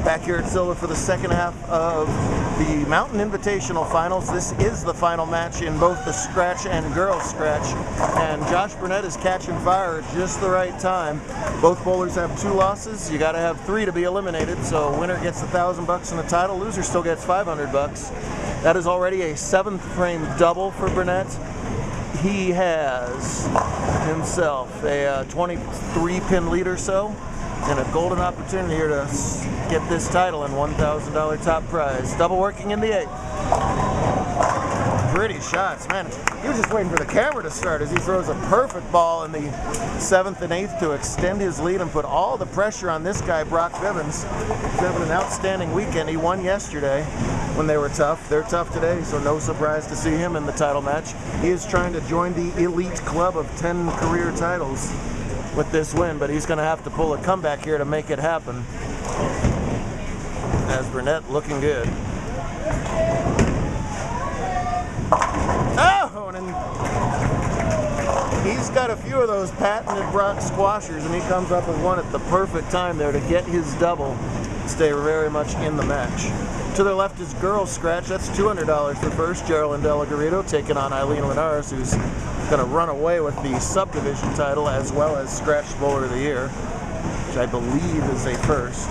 Back here at Silva for the second half of the Mountain Invitational Finals. This is the final match in both the scratch and girls scratch. And Josh Burnett is catching fire at just the right time. Both bowlers have 2 losses. You got to have 3 to be eliminated. So winner gets $1,000 in the title. Loser still gets $500. That is already a 7th frame double for Burnett. He has himself a 23-pin lead or so, and a golden opportunity here to get this title and $1,000 top prize. Double working in the 8th. Pretty shots, man. He was just waiting for the camera to start as he throws a perfect ball in the 7th and 8th to extend his lead and put all the pressure on this guy, Brock Bivens. He's having an outstanding weekend. He won yesterday when they were tough. They're tough today, so no surprise to see him in the title match. He is trying to join the elite club of 10 career titles with this win, but he's going to have to pull a comeback here to make it happen. As Burnett looking good. Oh, and he's got a few of those patented Brock squashers, and he comes up with one at the perfect time there to get his double, stay very much in the match. To their left is girls scratch. That's $200 for first. Geraldine Delagarrido taking on Eileen Linares, who's going to run away with the subdivision title as well as Scratch Bowler of the Year, which I believe is a first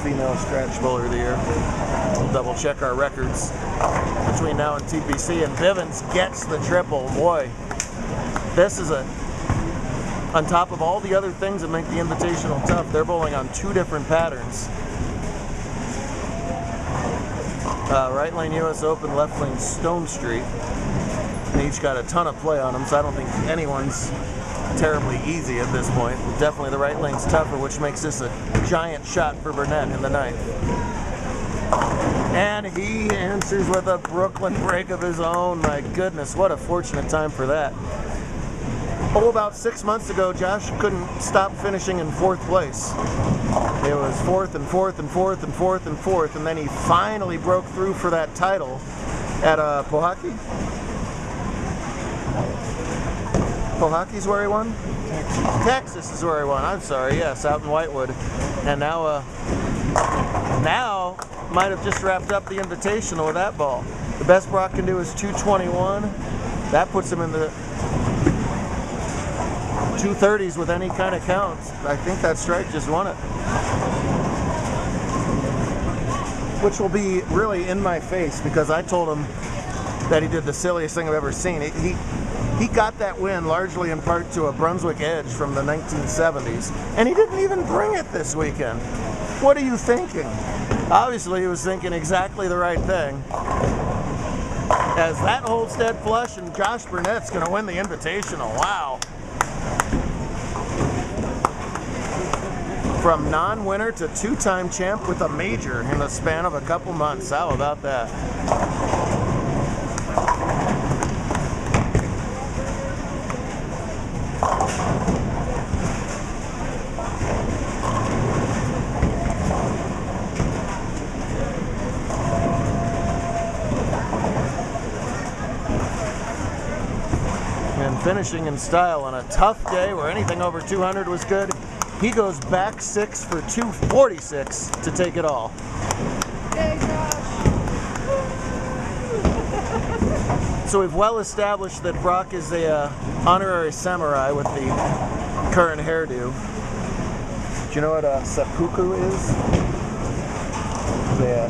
female Scratch Bowler of the Year. We'll double check our records between now and TPC. And Bivens gets the triple. Boy, this is on top of all the other things that make the Invitational tough, they're bowling on 2 different patterns. Right lane US Open, left lane Stone Street. And each got a ton of play on them, so I don't think anyone's terribly easy at this point. Definitely the right lane's tougher, which makes this a giant shot for Burnett in the 9th. And he answers with a Brooklyn break of his own. My goodness, what a fortunate time for that. Oh, about 6 months ago, Josh couldn't stop finishing in 4th place. It was 4th and 4th and 4th and 4th and 4th, and then he finally broke through for that title at Pohaki. Pohaki's where he won? Texas is where he won. I'm sorry, yes, out in Whitewood. And now might have just wrapped up the Invitational with that ball. The best Brock can do is 221. That puts him in the 230s with any kind of count. I think that strike just won it. Which will be really in my face because I told him that he did the silliest thing I've ever seen. He got that win largely in part to a Brunswick edge from the 1970s, and he didn't even bring it this weekend. What are you thinking? Obviously, he was thinking exactly the right thing. As that holds dead flush, and Josh Burnett's going to win the Invitational. Wow. From non-winner to 2-time champ with a major in the span of a couple months. How about that? And finishing in style on a tough day where anything over 200 was good, he goes back 6 for 246 to take it all. Yay, Josh. So we've well established that Brock is a honorary samurai with the current hairdo. Do you know what a seppuku is? The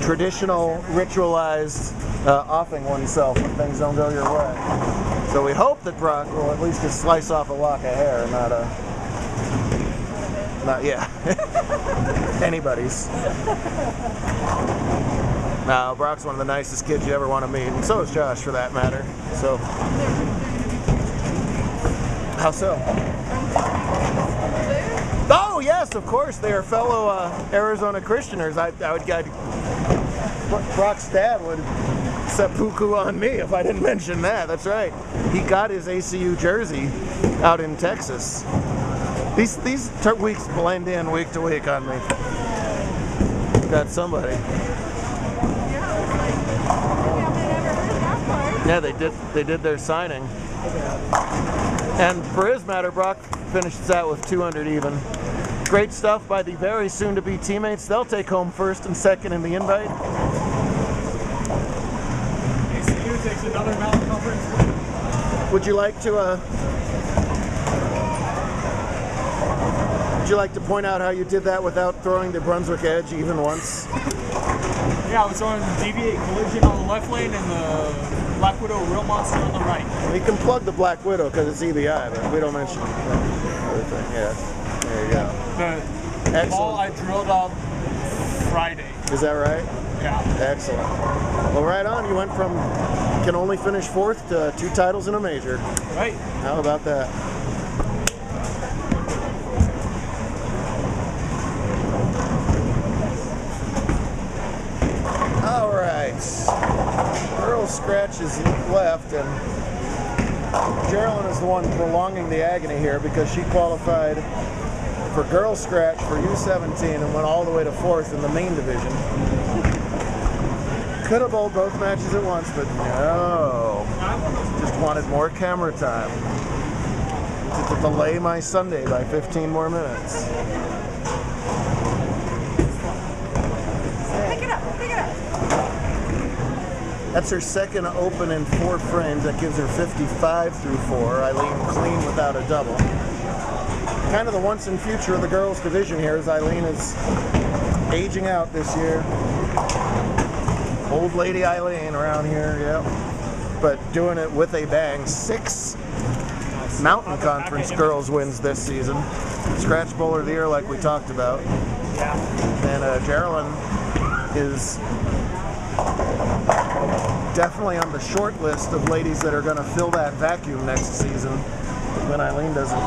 traditional ritualized offing oneself when things don't go your way. So we hope that Brock will at least just slice off a lock of hair, not anybody's. No, Brock's one of the nicest kids you ever want to meet, and so is Josh for that matter. So, how so? Oh yes, of course, they are fellow Arizona Christianers. Brock's dad would seppuku on me if I didn't mention that. That's right. He got his ACU jersey out in Texas. These weeks blend in week to week on me. Got somebody. Yeah, they did their signing. And for his matter, Brock finishes out with 200 even. Great stuff by the very soon-to-be teammates. They'll take home first and second in the invite. ACU takes another Mountain Conference win. Would you like to point out how you did that without throwing the Brunswick Edge even once? Yeah, I was on deviate collision on the left lane and the Black Widow Real Monster on the right. We can plug the Black Widow because it's EBI, but we don't mention the other thing. Yeah, there you go. The ball I drilled up Friday. Is that right? Yeah. Excellent. Well, right on. You went from can only finish fourth to 2 titles in a major. Right. How about that? All right. Earl scratches left, and Geraldine is the one prolonging the agony here because she qualified for girls scratch for U17 and went all the way to 4th in the main division. Could have bowled both matches at once, but no. Just wanted more camera time to delay my Sunday by 15 more minutes. Pick it up, pick it up. That's her second open in 4 frames. That gives her 55 through 4. Eileen clean without a double. Kind of the once and future of the girls division here as Eileen is aging out this year. Old lady Eileen around here, yep. But doing it with a bang. 6 Mountain Conference girls wins this season. Scratch Bowler of the Year like we talked about. Yeah. And Geraldine is definitely on the short list of ladies that are going to fill that vacuum next season when Eileen doesn't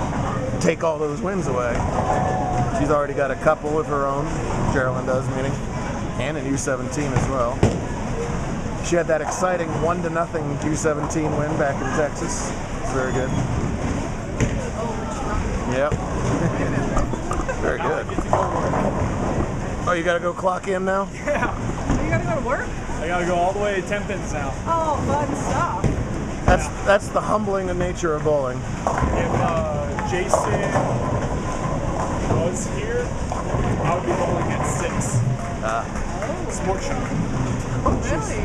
take all those wins away. She's already got a couple of her own, Geraldine does, meaning, and in U17 as well. She had that exciting 1-0 U17 win back in Texas. It's very good. Yep. Very good. Oh, you got to go clock in now? Yeah. You gotta go to work? I gotta go all the way to 10 pins now. Oh, fun stuff. That's the humbling nature of bowling. If Jason was here, I would be bowling at 6. Sports shop. Really?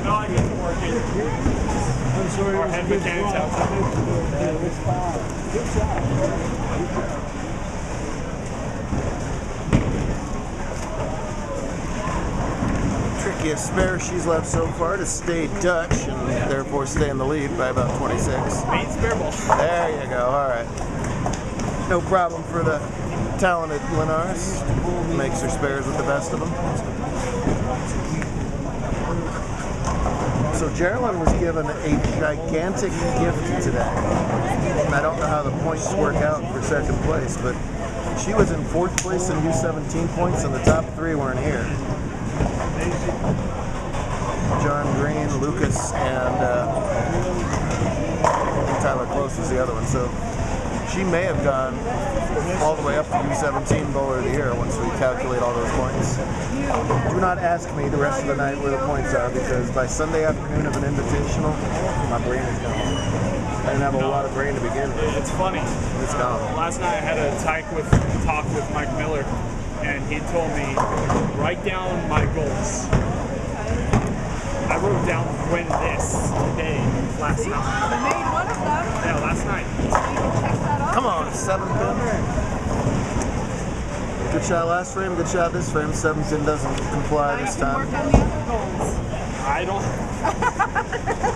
No, I get to work it. Our head mechanics outside. Good job. Trickiest spare she's left so far to stay Dutch and therefore stay in the lead by about 26. Main spare ball. There you go. All right. No problem for the talented Lenars. Makes her spares with the best of them. So Geraldine was given a gigantic gift today. And I don't know how the points work out for second place, but she was in 4th place in U17 points, and the top 3 weren't here. John Green, Lucas, and Tyler Close was the other one. So she may have gone all the way up to U17 Bowler of the Year once we calculate all those points. Do not ask me the rest of the night where the points are, because by Sunday afternoon of an invitational, my brain is gone. I didn't have a lot of brain to begin with. It's funny. It's gone. Last night I had a talk with Mike Miller, and he told me, write down my goals. I wrote down win this today, last night. You made one of them. Yeah, last night. You can check that off. Come on, 7 pin. Good shot last frame, good shot this frame. 7 pin doesn't comply Now you this can work time. on the other goals. I don't.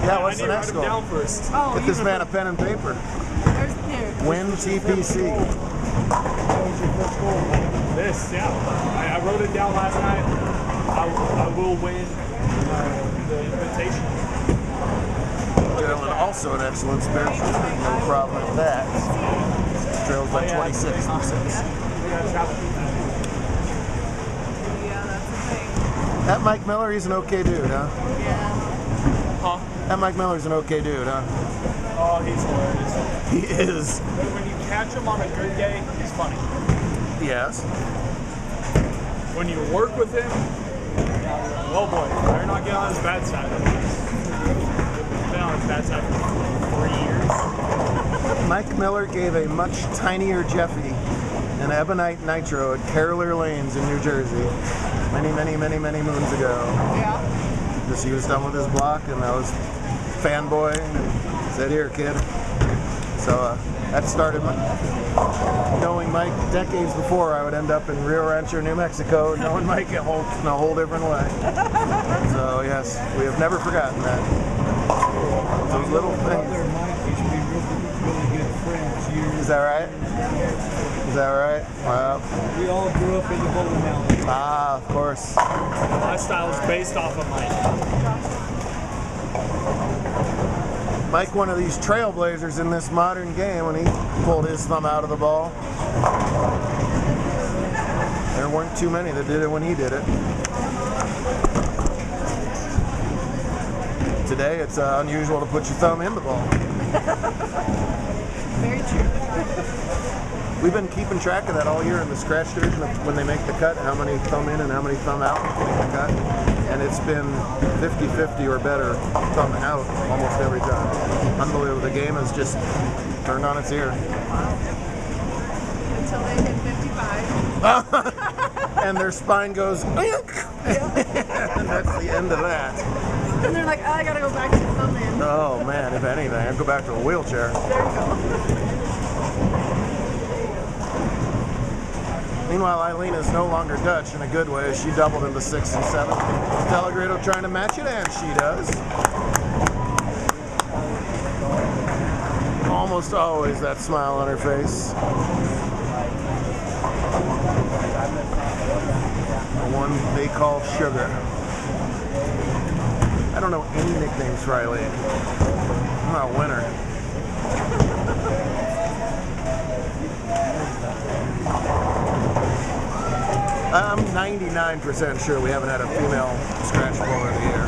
Yeah, what's I the need to next write goal? them down first. Oh, Get this man a pen and paper. There's here. Win TPC. This, yeah. I wrote it down last night. I will win the invitation. Geraldine also an excellent spare. No problem with that. Trails by 26 through 6. Yeah, that's the thing. That Mike Miller, he's an okay dude, huh? Yeah. Huh? That Mike Miller's an okay dude, huh? Oh, he's hilarious. He is. When you catch him on a good day, he's funny. Yes. When you work with him, oh boy, better not get on his bad side. Been on his bad side for 3 years. Mike Miller gave a much tinier Jeffy an Ebonite Nitro at Caroler Lanes in New Jersey many, many, many, many moons ago. Yeah. Just he was done with his block, and I was fanboy and said, "Here, kid." So that started knowing Mike decades before I would end up in Rio Rancho, New Mexico, knowing Mike in a whole different way. So yes, we have never forgotten that. Those little things. Brother Mike used to be really good friends years. Is that right? Is that right? Wow. We all grew up in the bowling alley. Ah, of course. My lifestyle is based off of Mike. Mike, one of these trailblazers in this modern game when he pulled his thumb out of the ball. There weren't too many that did it when he did it. Today, it's unusual to put your thumb in the ball. Very true. We've been keeping track of that all year in the scratch division of when they make the cut, how many thumb in and how many thumb out make the cut. And it's been 50-50 or better thumb out almost every time. Unbelievable. The game has just turned on its ear. Until they hit 55. And their spine goes, and that's the end of that. And they're like, oh, I gotta go back to thumb in. Oh man, if anything, I'd go back to a wheelchair. There you go. Meanwhile, Eileen is no longer Dutch in a good way. She doubled into 6 and 7. Delagredo trying to match it, and she does. Almost always that smile on her face. The one they call Sugar. I don't know any nicknames for Eileen. I'm not a winner. I'm 99% sure we haven't had a female scratch bowler of the year.